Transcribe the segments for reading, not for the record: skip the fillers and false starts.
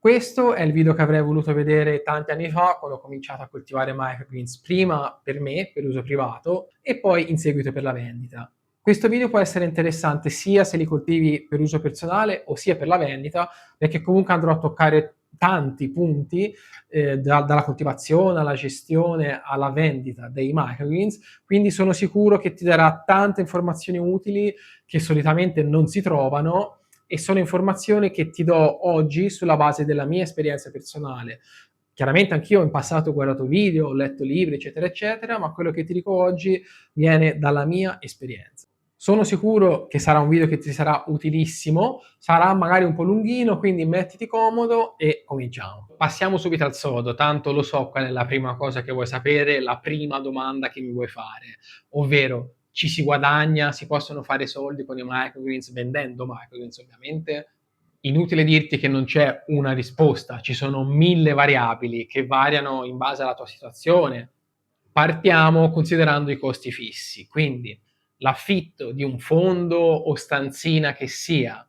Questo è il video che avrei voluto vedere tanti anni fa, quando ho cominciato a coltivare microgreens, prima per me, per uso privato, e poi in seguito per la vendita. Questo video può essere interessante sia se li coltivi per uso personale o sia per la vendita, perché comunque andrò a toccare tanti punti, dalla coltivazione alla gestione alla vendita dei microgreens, quindi sono sicuro che ti darà tante informazioni utili che solitamente non si trovano, e sono informazioni che ti do oggi sulla base della mia esperienza personale. Chiaramente anch'io in passato ho guardato video, ho letto libri, eccetera, eccetera, ma quello che ti dico oggi viene dalla mia esperienza. Sono sicuro che sarà un video che ti sarà utilissimo, sarà magari un po' lunghino, quindi mettiti comodo e cominciamo. Passiamo subito al sodo, tanto lo so qual è la prima cosa che vuoi sapere, la prima domanda che mi vuoi fare, ovvero ci si guadagna, si possono fare soldi con i microgreens vendendo microgreens ovviamente. Inutile dirti che non c'è una risposta, ci sono 1000 variabili che variano in base alla tua situazione. Partiamo considerando i costi fissi, quindi l'affitto di un fondo o stanzina che sia,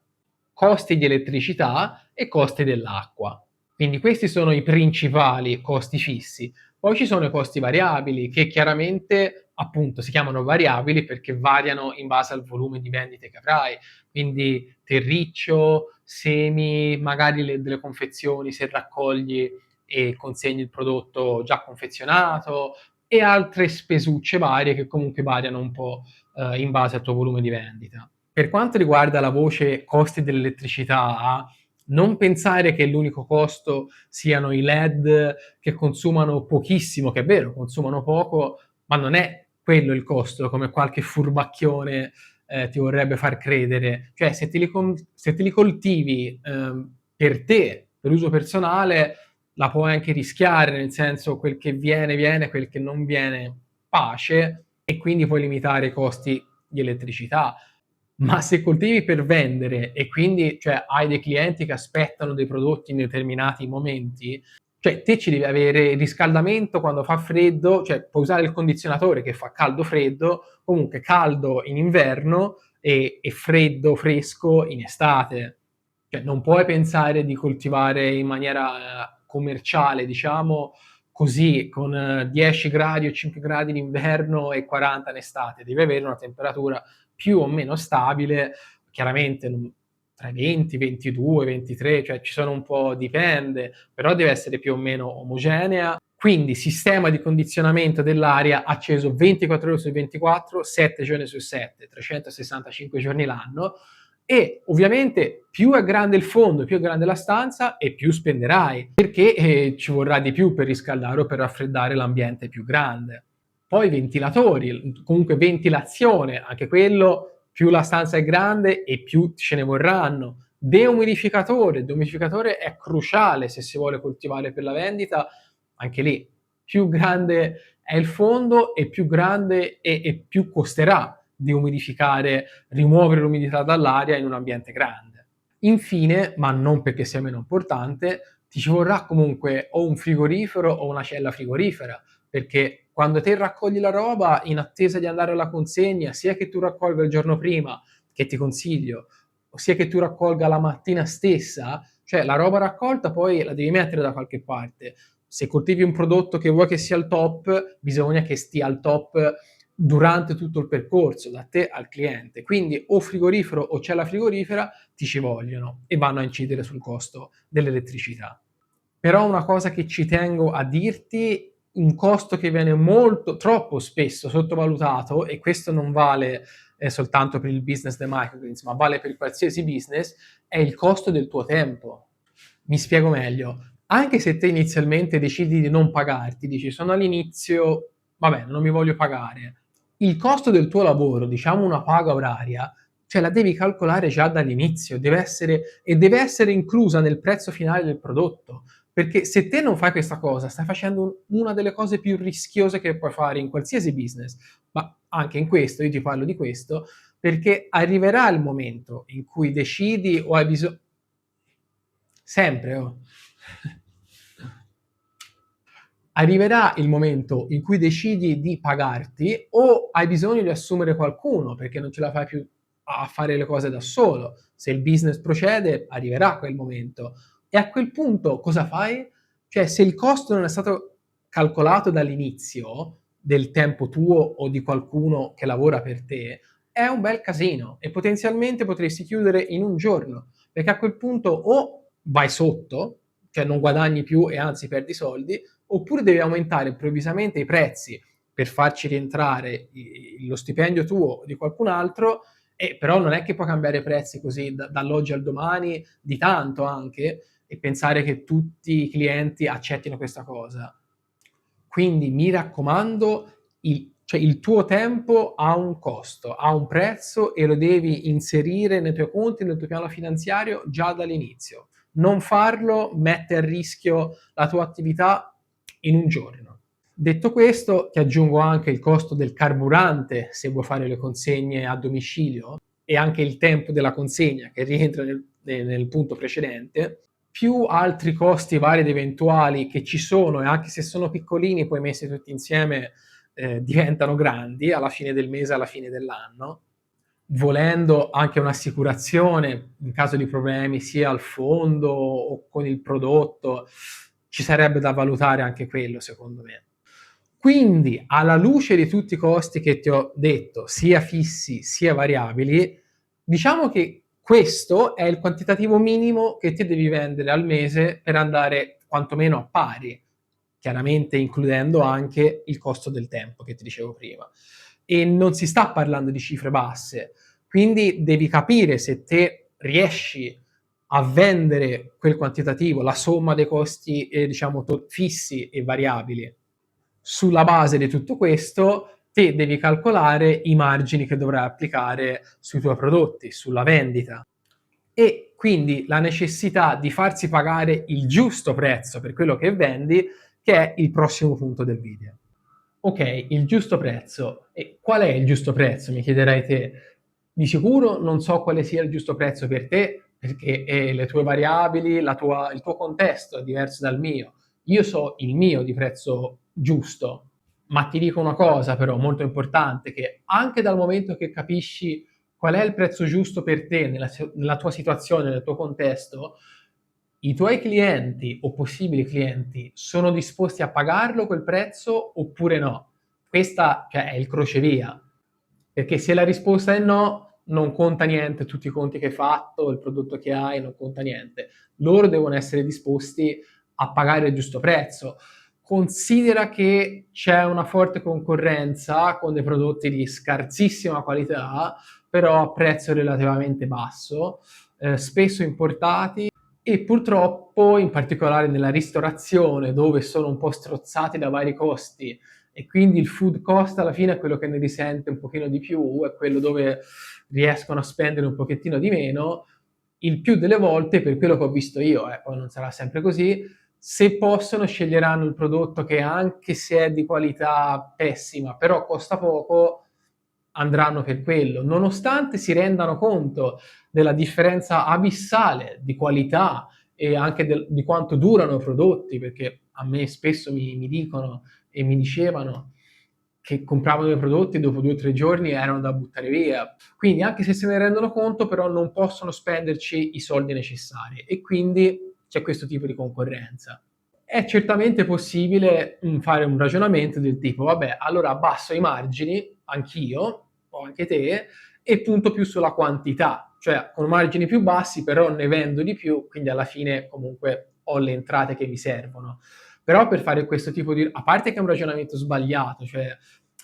costi di elettricità e costi dell'acqua. Quindi questi sono i principali costi fissi. Poi ci sono i costi variabili che chiaramente appunto si chiamano variabili perché variano in base al volume di vendite che avrai, quindi terriccio, semi, magari delle confezioni se raccogli e consegni il prodotto già confezionato e altre spesucce varie che comunque variano un po' in base al tuo volume di vendita. Per quanto riguarda la voce costi dell'elettricità, non pensare che l'unico costo siano i LED che consumano pochissimo, che è vero, consumano poco, ma non è quello il costo, come qualche furbacchione ti vorrebbe far credere. Cioè, se te li coltivi per te, per uso personale, la puoi anche rischiare, nel senso quel che viene, viene, quel che non viene, pace, e quindi puoi limitare i costi di elettricità. Ma se coltivi per vendere e quindi cioè, hai dei clienti che aspettano dei prodotti in determinati momenti, cioè te ci devi avere il riscaldamento quando fa freddo, cioè puoi usare il condizionatore che fa caldo-freddo, comunque caldo in inverno e freddo, fresco in estate. Cioè, non puoi pensare di coltivare in maniera commerciale, diciamo, così, con 10 gradi o 5 gradi in inverno e 40 in estate. Devi avere una temperatura più o meno stabile, chiaramente tra i 20, 22, 23, cioè ci sono un po', dipende, però deve essere più o meno omogenea. Quindi sistema di condizionamento dell'aria acceso 24 ore su 24, 7 giorni su 7, 365 giorni l'anno, e ovviamente più è grande il fondo, più è grande la stanza e più spenderai, perché ci vorrà di più per riscaldare o per raffreddare l'ambiente più grande. Poi ventilatori, comunque ventilazione, anche quello, più la stanza è grande e più ce ne vorranno. Deumidificatore, il deumidificatore è cruciale se si vuole coltivare per la vendita, anche lì più grande è il fondo e più grande e più costerà deumidificare, rimuovere l'umidità dall'aria in un ambiente grande. Infine, ma non perché sia meno importante, ti ci vorrà comunque o un frigorifero o una cella frigorifera, perché quando te raccogli la roba in attesa di andare alla consegna, sia che tu raccolga il giorno prima, che ti consiglio, sia che tu raccolga la mattina stessa, cioè la roba raccolta poi la devi mettere da qualche parte. Se coltivi un prodotto che vuoi che sia al top, bisogna che stia al top durante tutto il percorso, da te al cliente. Quindi o frigorifero o cella frigorifera ti ci vogliono e vanno a incidere sul costo dell'elettricità. Però una cosa che ci tengo a dirti, un costo che viene molto, troppo spesso sottovalutato, e questo non vale soltanto per il business dei microgreens, ma vale per qualsiasi business, è il costo del tuo tempo. Mi spiego meglio. Anche se te inizialmente decidi di non pagarti, dici sono all'inizio, vabbè, non mi voglio pagare, il costo del tuo lavoro, diciamo una paga oraria, cioè la devi calcolare già dall'inizio, deve essere inclusa nel prezzo finale del prodotto. Perché se te non fai questa cosa, stai facendo una delle cose più rischiose che puoi fare in qualsiasi business, ma anche in questo, io ti parlo di questo, perché arriverà il momento in cui decidi o hai bisogno. Sempre, oh. Arriverà il momento in cui decidi di pagarti o hai bisogno di assumere qualcuno perché non ce la fai più a fare le cose da solo. Se il business procede, arriverà quel momento. E a quel punto cosa fai? Cioè, se il costo non è stato calcolato dall'inizio, del tempo tuo o di qualcuno che lavora per te, è un bel casino e potenzialmente potresti chiudere in un giorno, perché a quel punto o vai sotto, cioè non guadagni più e anzi perdi soldi, oppure devi aumentare improvvisamente i prezzi per farci rientrare lo stipendio tuo o di qualcun altro, e però non è che puoi cambiare prezzi così dall'oggi al domani di tanto anche e pensare che tutti i clienti accettino questa cosa. Quindi mi raccomando, cioè il tuo tempo ha un costo, ha un prezzo e lo devi inserire nei tuoi conti, nel tuo piano finanziario già dall'inizio. Non farlo mette a rischio la tua attività in un giorno. Detto questo, ti aggiungo anche il costo del carburante se vuoi fare le consegne a domicilio e anche il tempo della consegna che rientra nel punto precedente, più altri costi vari ed eventuali che ci sono e anche se sono piccolini poi messi tutti insieme diventano grandi alla fine del mese, alla fine dell'anno, volendo anche un'assicurazione in caso di problemi sia al fondo o con il prodotto, ci sarebbe da valutare anche quello secondo me. Quindi, alla luce di tutti i costi che ti ho detto, sia fissi sia variabili, diciamo che questo è il quantitativo minimo che ti devi vendere al mese per andare quantomeno a pari, chiaramente includendo anche il costo del tempo che ti dicevo prima. E non si sta parlando di cifre basse, quindi devi capire se te riesci a vendere quel quantitativo, la somma dei costi diciamo fissi e variabili. Sulla base di tutto questo, te devi calcolare i margini che dovrai applicare sui tuoi prodotti, sulla vendita e quindi la necessità di farsi pagare il giusto prezzo per quello che vendi, che è il prossimo punto del video. Ok, il giusto prezzo. E qual è il giusto prezzo? Mi chiederai te. Di sicuro non so quale sia il giusto prezzo per te, perché le tue variabili, il tuo contesto è diverso dal mio. Io so il mio di prezzo giusto, ma ti dico una cosa però molto importante, che anche dal momento che capisci qual è il prezzo giusto per te nella tua situazione, nel tuo contesto, i tuoi clienti o possibili clienti sono disposti a pagarlo quel prezzo oppure no? Questa cioè, è il crocevia, perché se la risposta è no, non conta niente tutti i conti che hai fatto, il prodotto che hai, non conta niente. Loro devono essere disposti a pagare il giusto prezzo. Considera che c'è una forte concorrenza con dei prodotti di scarsissima qualità, però a prezzo relativamente basso, spesso importati e purtroppo, in particolare nella ristorazione, dove sono un po' strozzati da vari costi e quindi il food cost alla fine è quello che ne risente un pochino di più, è quello dove riescono a spendere un pochettino di meno, il più delle volte, per quello che ho visto io, poi non sarà sempre così, se possono sceglieranno il prodotto che anche se è di qualità pessima, però costa poco, andranno per quello, nonostante si rendano conto della differenza abissale di qualità e anche di quanto durano i prodotti, perché a me spesso mi dicono e mi dicevano che compravano i prodotti e dopo 2 o 3 giorni erano da buttare via. Quindi anche se ne rendono conto, però non possono spenderci i soldi necessari e quindi c'è questo tipo di concorrenza. È certamente possibile fare un ragionamento del tipo, vabbè, allora abbasso i margini, anch'io, o anche te, e punto più sulla quantità, cioè con margini più bassi però ne vendo di più, quindi alla fine comunque ho le entrate che mi servono. Però per fare questo tipo di... a parte che è un ragionamento sbagliato, cioè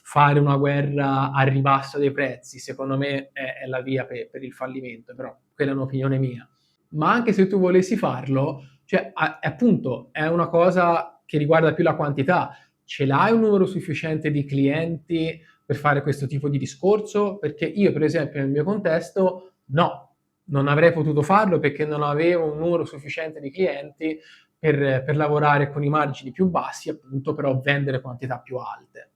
fare una guerra a ribasso dei prezzi, secondo me è la via per il fallimento, però quella è un'opinione mia. Ma anche se tu volessi farlo, cioè appunto è una cosa che riguarda più la quantità. Ce l'hai un numero sufficiente di clienti per fare questo tipo di discorso? Perché io, per esempio, nel mio contesto, no, non avrei potuto farlo perché non avevo un numero sufficiente di clienti per lavorare con i margini più bassi, appunto, però vendere quantità più alte.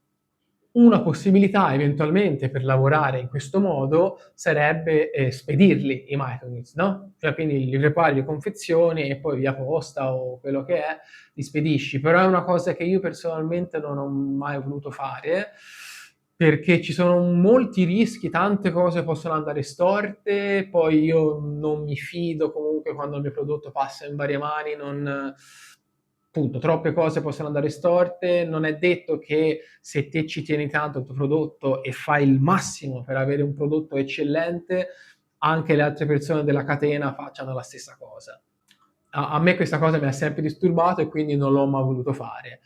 Una possibilità eventualmente per lavorare in questo modo sarebbe spedirli i microneeds, no? Cioè quindi li prepari, li confezioni e poi via posta o quello che è, li spedisci. Però è una cosa che io personalmente non ho mai voluto fare perché ci sono molti rischi, tante cose possono andare storte, poi io non mi fido comunque quando il mio prodotto passa in varie mani, non appunto troppe cose possono andare storte, non è detto che se te ci tieni tanto al tuo prodotto e fai il massimo per avere un prodotto eccellente, anche le altre persone della catena facciano la stessa cosa. A me questa cosa mi ha sempre disturbato e quindi non l'ho mai voluto fare.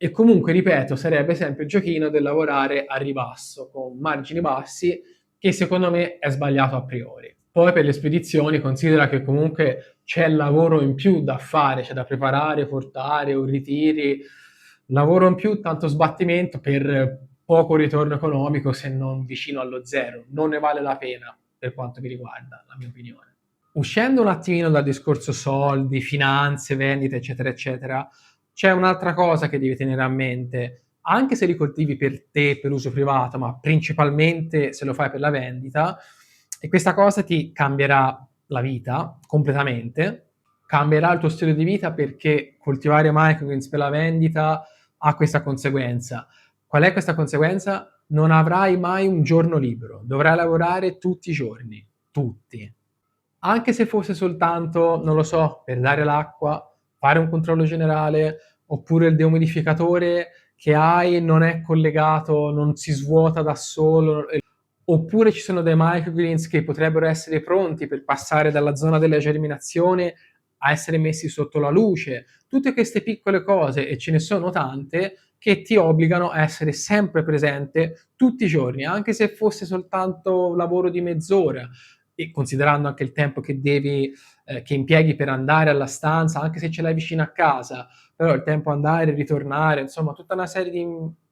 E comunque, ripeto, sarebbe sempre il giochino del lavorare a ribasso, con margini bassi, che secondo me è sbagliato a priori. Poi per le spedizioni considera che comunque c'è lavoro in più da fare, c'è da preparare, portare o ritiri, lavoro in più, tanto sbattimento per poco ritorno economico se non vicino allo zero. Non ne vale la pena per quanto mi riguarda, la mia opinione. Uscendo un attimino dal discorso soldi, finanze, vendite, eccetera, eccetera, c'è un'altra cosa che devi tenere a mente. Anche se li coltivi per te, per uso privato, ma principalmente se lo fai per la vendita, e questa cosa ti cambierà la vita completamente, cambierà il tuo stile di vita perché coltivare microgreens per la vendita ha questa conseguenza. Qual è questa conseguenza? Non avrai mai un giorno libero, dovrai lavorare tutti i giorni, tutti. Anche se fosse soltanto, non lo so, per dare l'acqua, fare un controllo generale, oppure il deumidificatore che hai non è collegato, non si svuota da solo, oppure ci sono dei microgreens che potrebbero essere pronti per passare dalla zona della germinazione a essere messi sotto la luce. Tutte queste piccole cose, e ce ne sono tante, che ti obbligano a essere sempre presente tutti i giorni, anche se fosse soltanto lavoro di mezz'ora, e considerando anche il tempo che devi, che impieghi per andare alla stanza, anche se ce l'hai vicino a casa, però il tempo andare e ritornare, insomma, tutta una serie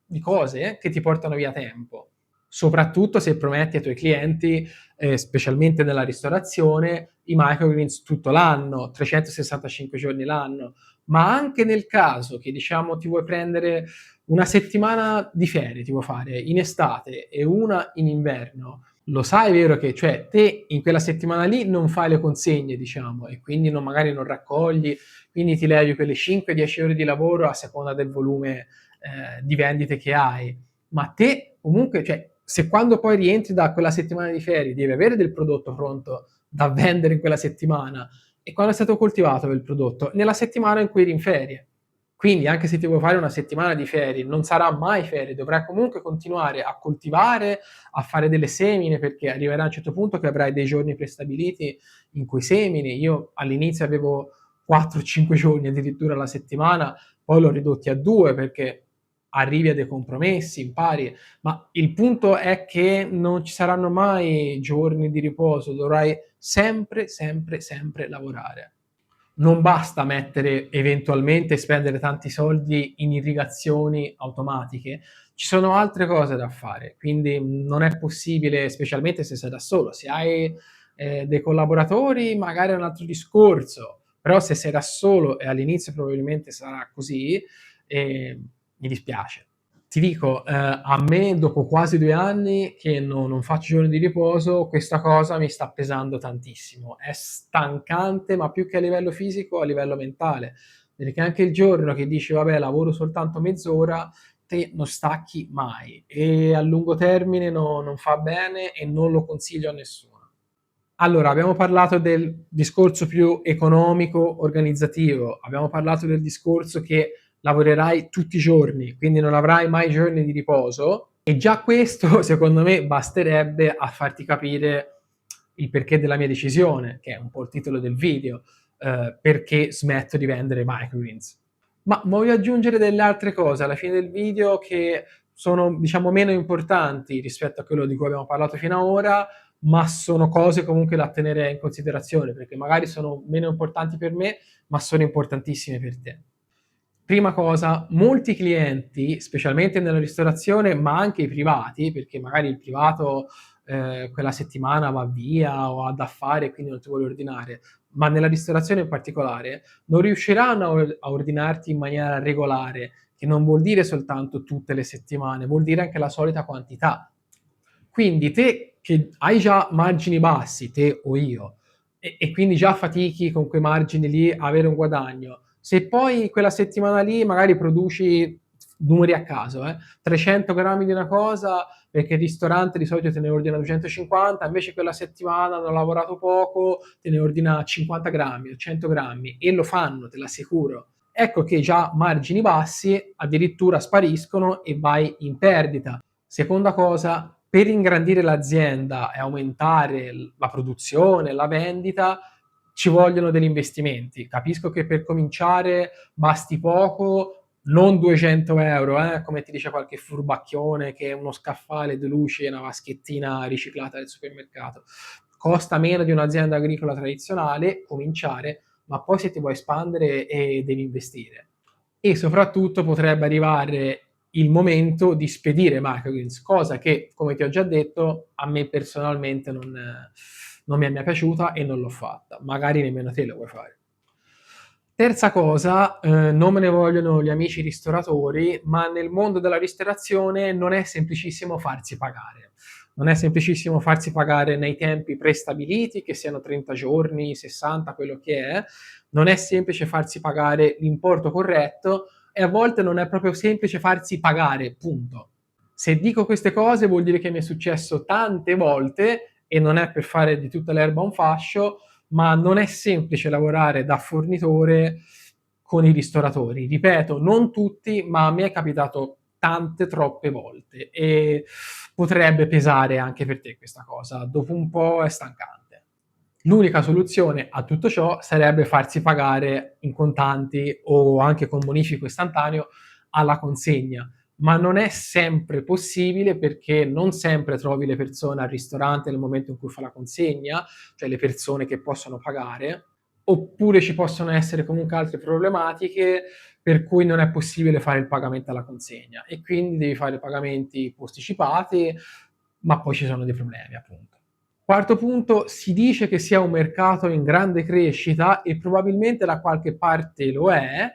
di cose che ti portano via tempo. Soprattutto se prometti ai tuoi clienti, specialmente nella ristorazione, i microgreens tutto l'anno, 365 giorni l'anno, ma anche nel caso che diciamo ti vuoi prendere una settimana di ferie, ti vuoi fare in estate e una in inverno, lo sai, vero, che cioè te in quella settimana lì non fai le consegne, diciamo, e quindi non, magari non raccogli, quindi ti levi quelle 5-10 ore di lavoro a seconda del volume di vendite che hai. Ma te comunque, cioè, se quando poi rientri da quella settimana di ferie devi avere del prodotto pronto da vendere in quella settimana, e quando è stato coltivato quel prodotto? Nella settimana in cui eri in ferie. Quindi anche se ti vuoi fare una settimana di ferie, non sarà mai ferie, dovrai comunque continuare a coltivare, a fare delle semine, perché arriverà a un certo punto che avrai dei giorni prestabiliti in cui semini. Io all'inizio avevo 4-5 giorni addirittura alla settimana, poi l'ho ridotti a 2 perché arrivi a dei compromessi, impari, ma il punto è che non ci saranno mai giorni di riposo, dovrai sempre, sempre, sempre lavorare. Non basta mettere eventualmente spendere tanti soldi in irrigazioni automatiche, ci sono altre cose da fare, quindi non è possibile, specialmente se sei da solo. Se hai dei collaboratori magari è un altro discorso, però se sei da solo, e all'inizio probabilmente sarà così, mi dispiace. Ti dico, a me dopo quasi 2 anni che non faccio giorni di riposo, questa cosa mi sta pesando tantissimo. È stancante, ma più che a livello fisico, a livello mentale. Perché anche il giorno che dici: "Vabbè, lavoro soltanto mezz'ora", te non stacchi mai e a lungo termine non fa bene e non lo consiglio a nessuno. Allora, abbiamo parlato del discorso più economico, organizzativo, abbiamo parlato del discorso che lavorerai tutti i giorni, quindi non avrai mai giorni di riposo, e già questo secondo me basterebbe a farti capire il perché della mia decisione, che è un po' il titolo del video, perché smetto di vendere microgreens. Ma voglio aggiungere delle altre cose alla fine del video che sono, diciamo, meno importanti rispetto a quello di cui abbiamo parlato fino ad ora, ma sono cose comunque da tenere in considerazione, perché magari sono meno importanti per me, ma sono importantissime per te. Prima cosa, molti clienti, specialmente nella ristorazione, ma anche i privati, perché magari il privato quella settimana va via o ha da fare e quindi non ti vuole ordinare, ma nella ristorazione in particolare, non riusciranno a ordinarti in maniera regolare, che non vuol dire soltanto tutte le settimane, vuol dire anche la solita quantità. Quindi te che hai già margini bassi, te o io, e quindi già fatichi con quei margini lì a avere un guadagno, se poi quella settimana lì magari produci, numeri a caso, 300 grammi di una cosa, perché il ristorante di solito te ne ordina 250, invece quella settimana hanno lavorato poco, te ne ordina 50 grammi o 100 grammi e lo fanno, te l'assicuro. Ecco che già margini bassi addirittura spariscono e vai in perdita. Seconda cosa, per ingrandire l'azienda e aumentare la produzione, la vendita, ci vogliono degli investimenti. Capisco che per cominciare basti poco, non 200 euro, come ti dice qualche furbacchione che è uno scaffale di luci e una vaschettina riciclata del supermercato. Costa meno di un'azienda agricola tradizionale cominciare, ma poi se ti vuoi espandere devi investire. E soprattutto potrebbe arrivare il momento di spedire microgreens, cosa che, come ti ho già detto, a me personalmente non mi è mai piaciuta e non l'ho fatta. Magari nemmeno te lo vuoi fare. Terza cosa, non me ne vogliono gli amici ristoratori, ma nel mondo della ristorazione non è semplicissimo farsi pagare. Non è semplicissimo farsi pagare nei tempi prestabiliti, che siano 30 giorni, 60, quello che è. Non è semplice farsi pagare l'importo corretto e a volte non è proprio semplice farsi pagare, punto. Se dico queste cose vuol dire che mi è successo tante volte e non è per fare di tutta l'erba un fascio, ma non è semplice lavorare da fornitore con i ristoratori. Ripeto, non tutti, ma a me è capitato tante, troppe volte e potrebbe pesare anche per te questa cosa. Dopo un po' è stancante. L'unica soluzione a tutto ciò sarebbe farsi pagare in contanti o anche con bonifico istantaneo alla consegna, ma non è sempre possibile perché non sempre trovi le persone al ristorante nel momento in cui fa la consegna, cioè le persone che possono pagare, oppure ci possono essere comunque altre problematiche per cui non è possibile fare il pagamento alla consegna e quindi devi fare pagamenti posticipati, ma poi ci sono dei problemi appunto. Quarto punto, si dice che sia un mercato in grande crescita e probabilmente da qualche parte lo è,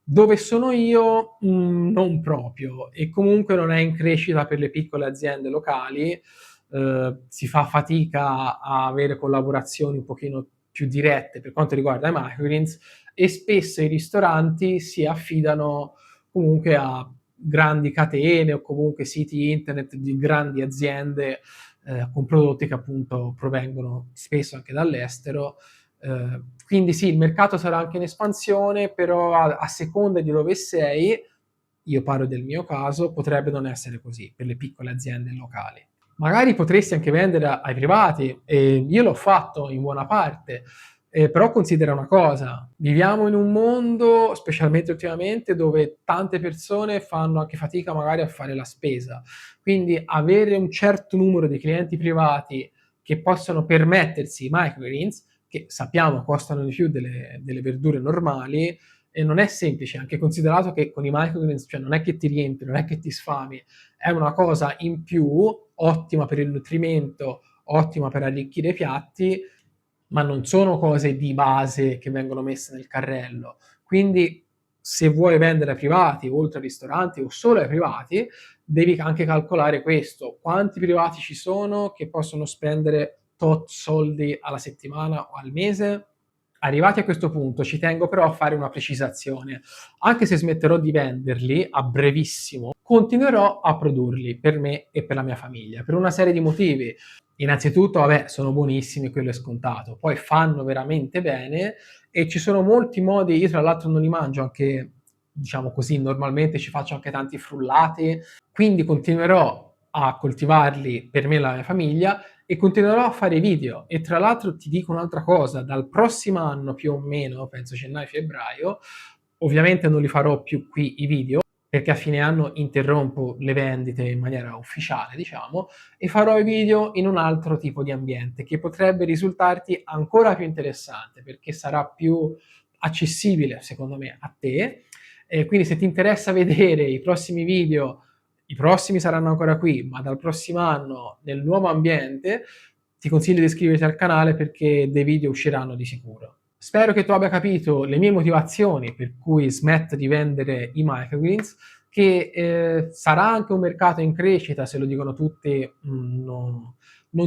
dove sono io non proprio e comunque non è in crescita per le piccole aziende locali, si fa fatica a avere collaborazioni un pochino più dirette per quanto riguarda i microgreens e spesso i ristoranti si affidano comunque a grandi catene o comunque siti internet di grandi aziende con prodotti che appunto provengono spesso anche dall'estero. Quindi sì, il mercato sarà anche in espansione, però a seconda di dove sei, io parlo del mio caso, potrebbe non essere così per le piccole aziende locali. Magari potresti anche vendere ai privati, e io l'ho fatto in buona parte, però considera una cosa, viviamo in un mondo, specialmente ultimamente, dove tante persone fanno anche fatica magari a fare la spesa. Quindi avere un certo numero di clienti privati che possano permettersi i microgreens, che sappiamo costano di più delle verdure normali, e non è semplice, anche considerato che con i microgreens, cioè non è che ti riempi, non è che ti sfami, è una cosa in più, ottima per il nutrimento, ottima per arricchire i piatti, ma non sono cose di base che vengono messe nel carrello. Quindi se vuoi vendere ai privati, oltre ai ristoranti o solo ai privati, devi anche calcolare questo. Quanti privati ci sono che possono spendere tot soldi alla settimana o al mese? Arrivati a questo punto ci tengo però a fare una precisazione. Anche se smetterò di venderli a brevissimo, continuerò a produrli per me e per la mia famiglia, per una serie di motivi. Innanzitutto, vabbè, sono buonissimi, quello è scontato. Poi fanno veramente bene e ci sono molti modi, io tra l'altro non li mangio anche, diciamo così, normalmente ci faccio anche tanti frullati, quindi continuerò a coltivarli per me e la mia famiglia e continuerò a fare video. E tra l'altro ti dico un'altra cosa, dal prossimo anno più o meno, penso gennaio-febbraio, ovviamente non li farò più qui i video, perché a fine anno interrompo le vendite in maniera ufficiale, diciamo, e farò i video in un altro tipo di ambiente che potrebbe risultarti ancora più interessante perché sarà più accessibile, secondo me, a te. E quindi se ti interessa vedere i prossimi video, i prossimi saranno ancora qui, ma dal prossimo anno nel nuovo ambiente, ti consiglio di iscriverti al canale perché dei video usciranno di sicuro. Spero che tu abbia capito le mie motivazioni per cui smetto di vendere i microgreens, che sarà anche un mercato in crescita, se lo dicono tutti, non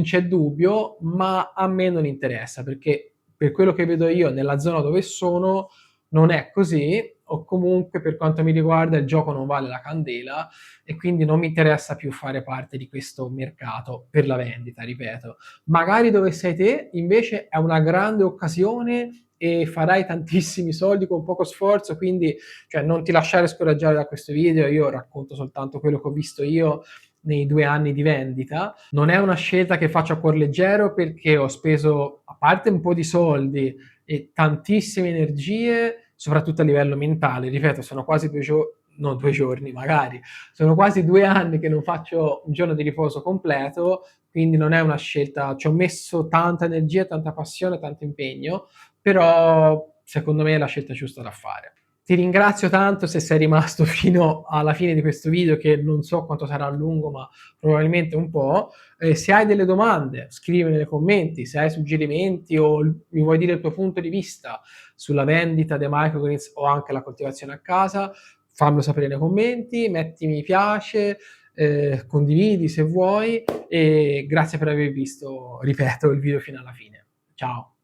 c'è dubbio, ma a me non interessa perché per quello che vedo io nella zona dove sono non è così o comunque per quanto mi riguarda il gioco non vale la candela e quindi non mi interessa più fare parte di questo mercato per la vendita, ripeto. Magari dove sei te invece è una grande occasione e farai tantissimi soldi con poco sforzo, quindi cioè, non ti lasciare scoraggiare da questo video, io racconto soltanto quello che ho visto io nei 2 anni di vendita. Non è una scelta che faccio a cuor leggero perché ho speso, a parte un po' di soldi e tantissime energie, soprattutto a livello mentale. Ripeto, sono quasi 2 giorni magari, sono quasi 2 anni che non faccio un giorno di riposo completo, quindi non è una scelta, ci ho messo tanta energia, tanta passione, tanto impegno, però secondo me è la scelta giusta da fare. Ti ringrazio tanto se sei rimasto fino alla fine di questo video, che non so quanto sarà lungo, ma probabilmente un po'. Se hai delle domande, scrivimi nei commenti, se hai suggerimenti o mi vuoi dire il tuo punto di vista sulla vendita dei microgreens o anche la coltivazione a casa, fammelo sapere nei commenti, metti mi piace, condividi se vuoi e grazie per aver visto, ripeto, il video fino alla fine. Ciao!